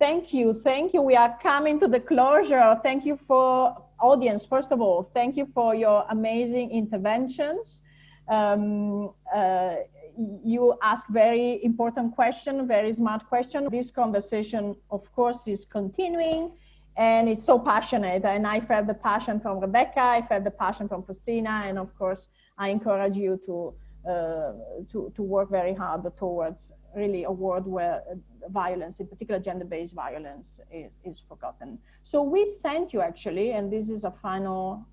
Thank you. Thank you. We are coming to the closure. Thank you for audience. First of all, thank you for your amazing interventions. You ask very important question, very smart question. This conversation, of course, is continuing, and it's so passionate. And I felt the passion from Rebecka, I felt the passion from Faustina, and of course, I encourage you to work very hard towards really a world where violence, in particular gender-based violence, is forgotten. So we sent you actually, and this is a final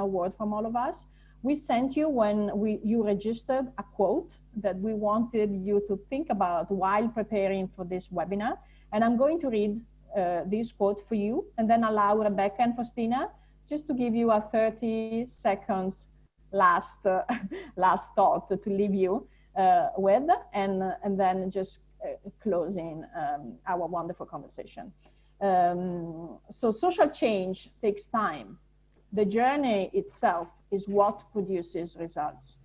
word from all of us. We sent you when you registered a quote that we wanted you to think about while preparing for this webinar. And I'm going to read this quote for you and then allow Rebecka and Faustina just to give you a 30 seconds last thought to leave you with, and then just closing our wonderful conversation. So social change takes time. The journey itself is what produces results.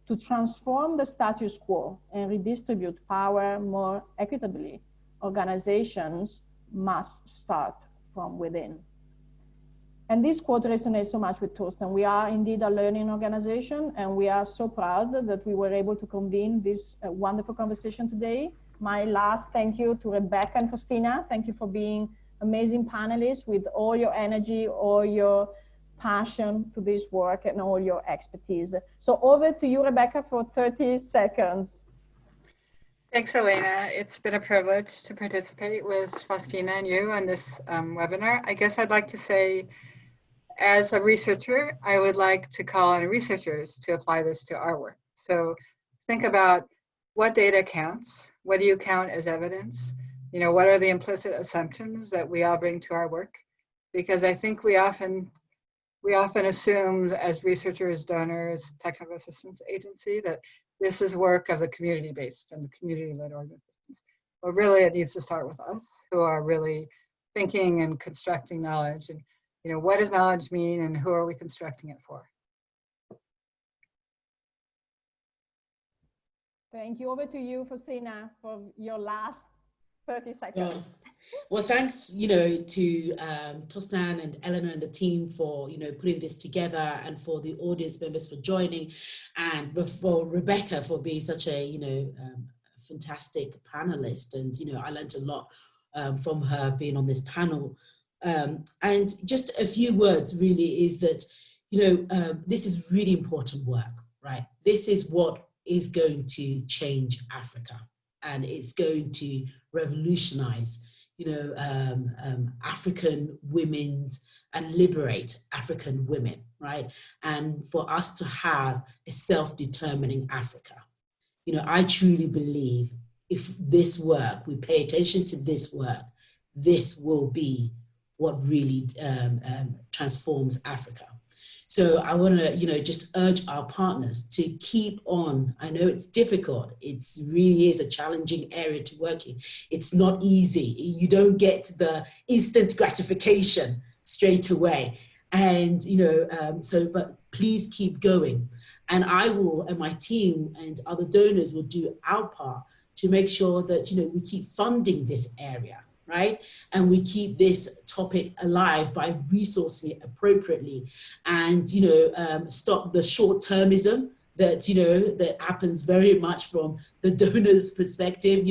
To transform the status quo and redistribute power more equitably, organizations must start from within. And this quote resonates so much with Tostan. We are indeed a learning organization, and we are so proud that we were able to convene this wonderful conversation today. My last thank you to Rebecka and Faustina. Thank you for being amazing panelists with all your energy, all your passion to this work, and all your expertise. So over to you, Rebecka, for 30 seconds. Thanks, Elena. It's been a privilege to participate with Faustina and you on this webinar. I guess I'd like to say, as a researcher, I would like to call on researchers to apply this to our work. So think about what data counts, what do you count as evidence? You know, what are the implicit assumptions that we all bring to our work? Because I think we often assume as researchers, donors, technical assistance agency that this is work of the community-based and the community-led organizations. But really it needs to start with us who are really thinking and constructing knowledge. And you know, what does knowledge mean and who are we constructing it for? Thank you. Over to you, Faustina, for your last 30 seconds. Well, thanks, to Tostan and Eleanor and the team for, putting this together, and for the audience members for joining, and for Rebecka for being such a, fantastic panelist. And, I learned a lot from her being on this panel. And just a few words really is that, this is really important work, right? This is what is going to change Africa, and it's going to revolutionize, African women's, and liberate African women, right? And for us to have a self-determining Africa. I truly believe if this work, we pay attention to this work, this will be what really transforms Africa. So I want to, just urge our partners to keep on. I know it's difficult. It really is a challenging area to work in. It's not easy. You don't get the instant gratification straight away. And, but please keep going. And I will, and my team and other donors will do our part to make sure that, we keep funding this area. Right? And we keep this topic alive by resourcing it appropriately, and, stop the short-termism that, that happens very much from the donor's perspective.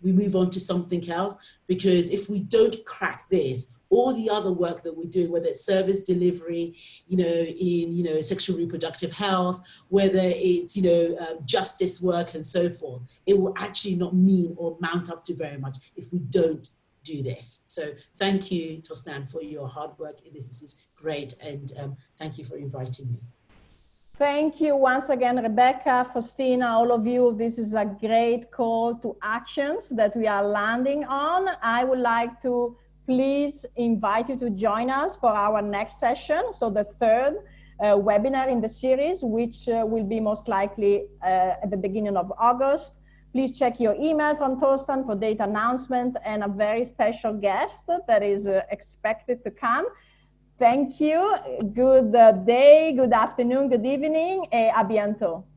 We move on to something else, because if we don't crack this, all the other work that we're doing, whether it's service delivery, in, sexual reproductive health, whether it's, justice work and so forth, it will actually not mean or mount up to very much if we don't do this. So thank you, Tostan, for your hard work in this. This is great, and thank you for inviting me. Thank you once again, Rebecka, Faustina, all of you. This is a great call to actions that we are landing on. I would like to please invite you to join us for our next session. So the third webinar in the series, which will be most likely at the beginning of August. Please check your email from Tostan for date announcement and a very special guest that is expected to come. Thank you. Good day, good afternoon, good evening. A bientôt.